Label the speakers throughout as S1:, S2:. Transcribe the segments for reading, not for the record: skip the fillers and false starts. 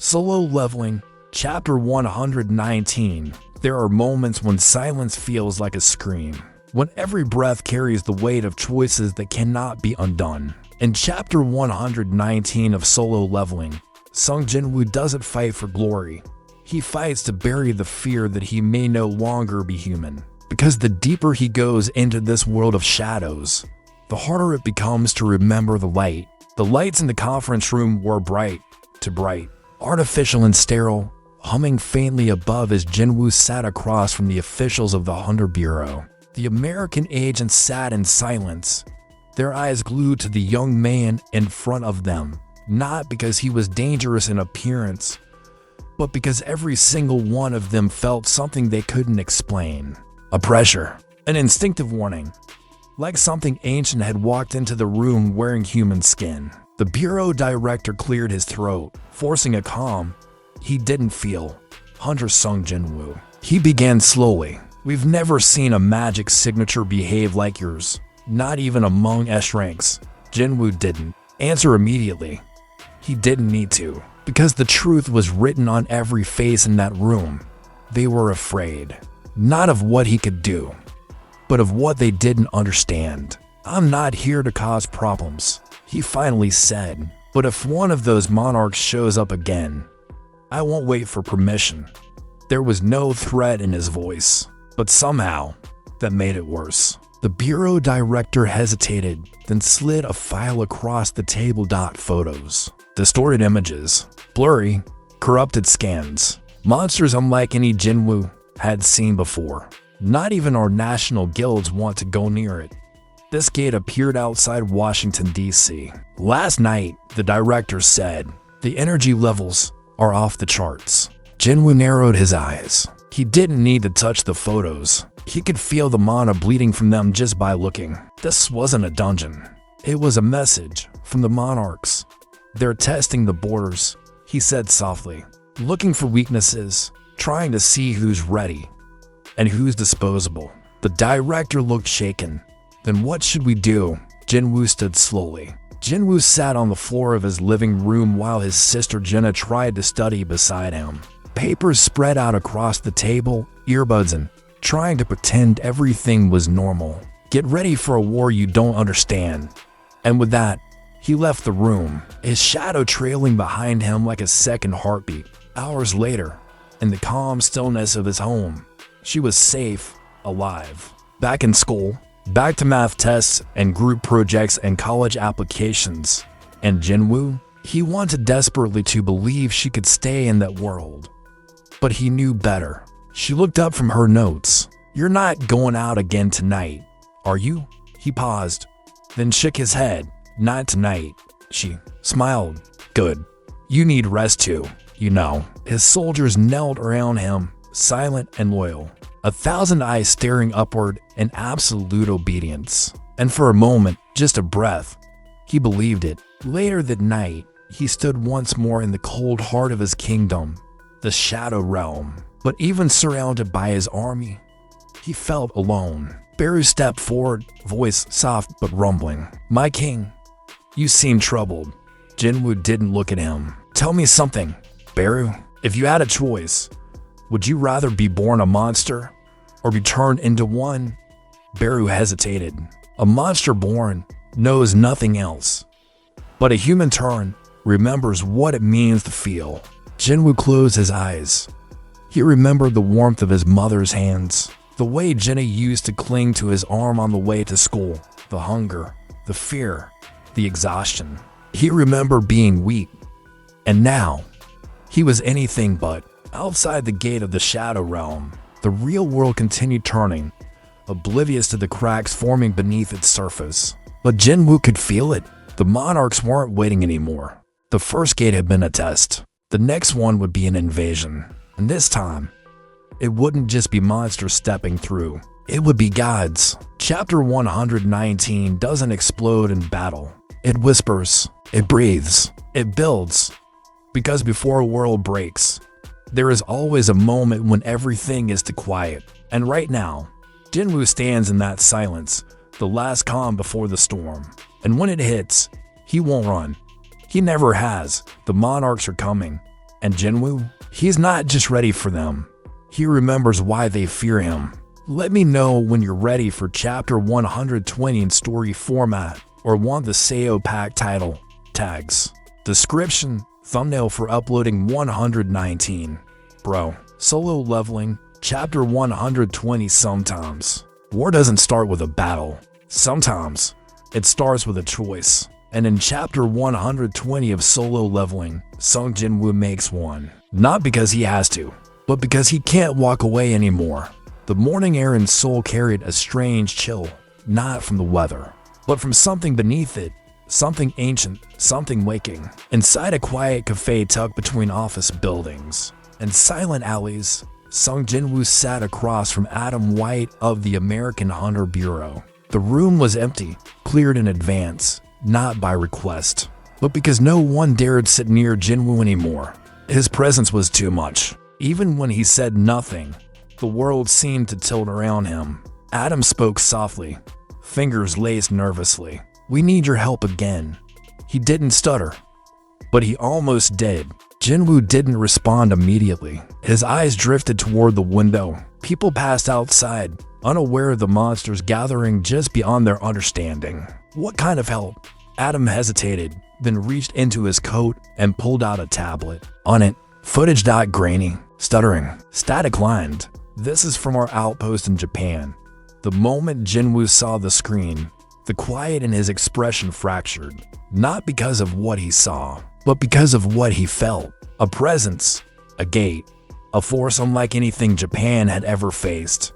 S1: Solo Leveling, Chapter 119. There are moments when silence feels like a scream, when every breath carries the weight of choices that cannot be undone. In Chapter 119 of Solo Leveling, Sung Jinwoo doesn't fight for glory. He fights to bury the fear that he may no longer be human. Because the deeper he goes into this world of shadows, the harder it becomes to remember the light. The lights in the conference room were bright, artificial and sterile, humming faintly above as Jinwoo sat across from the officials of the Hunter Bureau. The American agents sat in silence, their eyes glued to the young man in front of them, not because he was dangerous in appearance, but because every single one of them felt something they couldn't explain. A pressure, an instinctive warning, like something ancient had walked into the room wearing human skin. The bureau director cleared his throat, forcing a calm he didn't feel. Hunter Sung Jinwoo. He began slowly. We've never seen a magic signature behave like yours, not even among S ranks. Jinwoo didn't answer immediately. He didn't need to, because the truth was written on every face in that room. They were afraid, not of what he could do, but of what they didn't understand. I'm not here to cause problems, he finally said, but if one of those monarchs shows up again, I won't wait for permission. There was no threat in his voice, but somehow, that made it worse. The bureau director hesitated, then slid a file across the table. Photos, distorted images, blurry, corrupted scans, monsters unlike any Jinwoo had seen before. Not even our national guilds want to go near it. This gate appeared outside Washington, D.C. Last night, the director said, the energy levels are off the charts. Jinwoo narrowed his eyes. He didn't need to touch the photos. He could feel the mana bleeding from them just by looking. This wasn't a dungeon. It was a message from the Monarchs. They're testing the borders, he said softly, looking for weaknesses, trying to see who's ready and who's disposable. The director looked shaken. Then what should we do? Jinwoo stood slowly. Jinwoo sat on the floor of his living room while his sister Jenna tried to study beside him. Papers spread out across the table, earbuds in, trying to pretend everything was normal. Get ready for a war you don't understand. And with that, he left the room, his shadow trailing behind him like a second heartbeat. Hours later, in the calm stillness of his home, she was safe, alive. Back in school, back to math tests and group projects and college applications. And Jinwoo? He wanted desperately to believe she could stay in that world. But he knew better. She looked up from her notes. You're not going out again tonight, are you? He paused, then shook his head. Not tonight. She smiled. Good. You need rest too, you know. His soldiers knelt around him, silent and loyal. 1,000 eyes staring upward in absolute obedience. And for a moment, just a breath, he believed it. Later that night, he stood once more in the cold heart of his kingdom, the Shadow Realm. But even surrounded by his army, he felt alone. Beru stepped forward, voice soft but rumbling. My king, you seem troubled. Jinwoo didn't look at him. Tell me something, Beru. If you had a choice, would you rather be born a monster or be turned into one? Beru hesitated. A monster born knows nothing else, but a human turned remembers what it means to feel. Jinwoo closed his eyes. He remembered the warmth of his mother's hands, the way Jenny used to cling to his arm on the way to school, the hunger, the fear, the exhaustion. He remembered being weak, and now he was anything but. Outside the gate of the Shadow Realm, the real world continued turning, oblivious to the cracks forming beneath its surface. But Jinwoo could feel it. The Monarchs weren't waiting anymore. The first gate had been a test. The next one would be an invasion. And this time, it wouldn't just be monsters stepping through. It would be gods. Chapter 119 doesn't explode in battle. It whispers, it breathes, it builds. Because before a world breaks, there is always a moment when everything is too quiet. And right now, Jinwoo stands in that silence, the last calm before the storm. And when it hits, he won't run. He never has. The Monarchs are coming. And Jinwoo? He's not just ready for them. He remembers why they fear him. Let me know when you're ready for chapter 120 in story format or want the SEO pack title, tags, description, thumbnail for uploading 119. Bro, solo leveling, chapter 120 sometimes. War doesn't start with a battle. Sometimes it starts with a choice. And in chapter 120 of solo leveling, Sung Jinwoo makes one. Not because he has to, but because he can't walk away anymore. The morning air in Seoul carried a strange chill, not from the weather, but from something beneath it, something ancient, something waking. Inside a quiet cafe tucked between office buildings and silent alleys, Sung Jinwoo sat across from Adam White of the American Hunter Bureau. The room was empty, cleared in advance, not by request, but because no one dared sit near Jinwoo anymore. His presence was too much. Even when he said nothing, the world seemed to tilt around him. Adam spoke softly, fingers laced nervously. "We need your help again." He didn't stutter, but he almost did. Jinwoo didn't respond immediately. His eyes drifted toward the window. People passed outside, unaware of the monsters gathering just beyond their understanding. What kind of help? Adam hesitated, then reached into his coat and pulled out a tablet. On it, footage grainy, stuttering, static lined. "This is from our outpost in Japan." The moment Jinwoo saw the screen, the quiet in his expression fractured, not because of what he saw, but because of what he felt. A presence, a gate, a force unlike anything Japan had ever faced.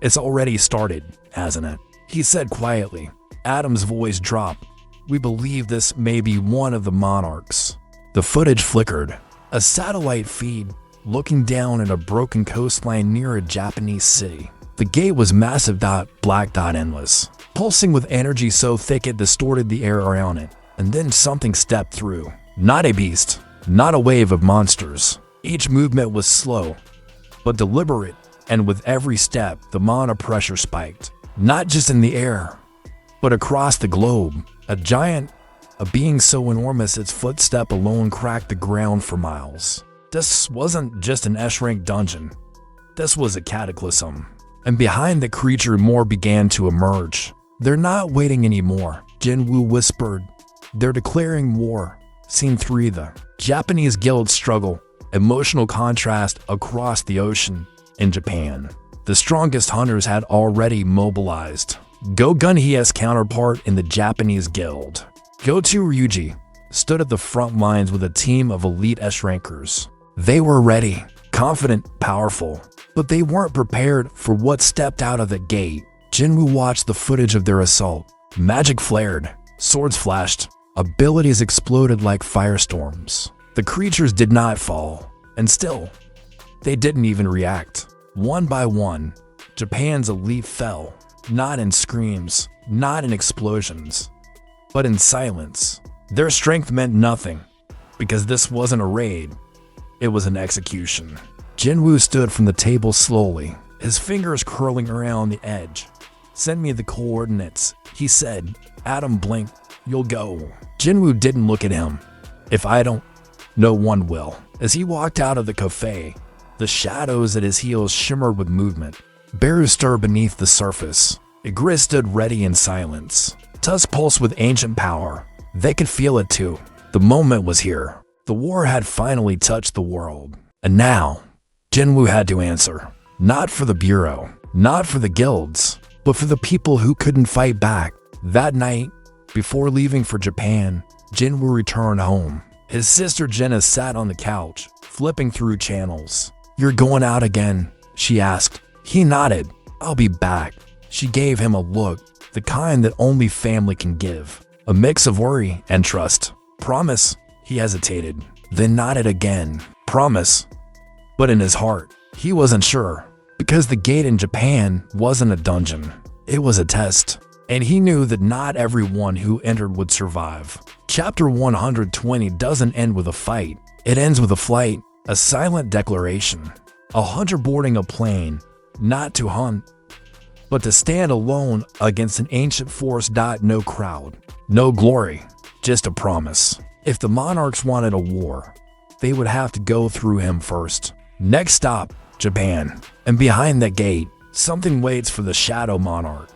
S1: "It's already started, hasn't it?" he said quietly. Adam's voice dropped. "We believe this may be one of the Monarchs." The footage flickered. A satellite feed, looking down at a broken coastline near a Japanese city. The gate was massive, black, endless, pulsing with energy so thick it distorted the air around it. And then something stepped through. Not a beast, not a wave of monsters. Each movement was slow, but deliberate, and with every step, the mana pressure spiked. Not just in the air, but across the globe. A giant, a being so enormous its footstep alone cracked the ground for miles. This wasn't just an S-rank dungeon. This was a cataclysm. And behind the creature more began to emerge. "They're not waiting anymore," Jinwoo whispered. "They're declaring war." Scene 3. The Japanese guild struggle. Emotional contrast across the ocean. In Japan, the strongest hunters had already mobilized. Go-Gun-Hie's counterpart in the Japanese guild, Go-To Ryuji, stood at the front lines with a team of elite S-rankers. They were ready, confident, powerful, but they weren't prepared for what stepped out of the gate. Jinwoo watched the footage of their assault. Magic flared, swords flashed, abilities exploded like firestorms. The creatures did not fall, and still, they didn't even react. One by one, Japan's elite fell, not in screams, not in explosions, but in silence. Their strength meant nothing, because this wasn't a raid. It was an execution. Jinwoo stood from the table slowly, his fingers curling around the edge. "Send me the coordinates," he said. Adam blinked. "You'll go." Jinwoo didn't look at him. "If I don't, no one will." As he walked out of the cafe, the shadows at his heels shimmered with movement. Bears stirred beneath the surface. Igris stood ready in silence. Tusk pulsed with ancient power. They could feel it too. The moment was here. The war had finally touched the world. And now, Jinwoo had to answer. Not for the Bureau, not for the guilds, but for the people who couldn't fight back. That night, before leaving for Japan, Jinwoo returned home. His sister Jenna sat on the couch, flipping through channels. "You're going out again?" she asked. He nodded. "I'll be back." She gave him a look, the kind that only family can give. A mix of worry and trust. "Promise?" He hesitated, then nodded again. "Promise." But in his heart, he wasn't sure, because the gate in Japan wasn't a dungeon. It was a test, and he knew that not everyone who entered would survive. Chapter 120 doesn't end with a fight. It ends with a flight, a silent declaration. A hunter boarding a plane, not to hunt, but to stand alone against an ancient force. No crowd, no glory, just a promise. If the Monarchs wanted a war, they would have to go through him first. Next stop, Japan. And behind that gate, something waits for the Shadow Monarch.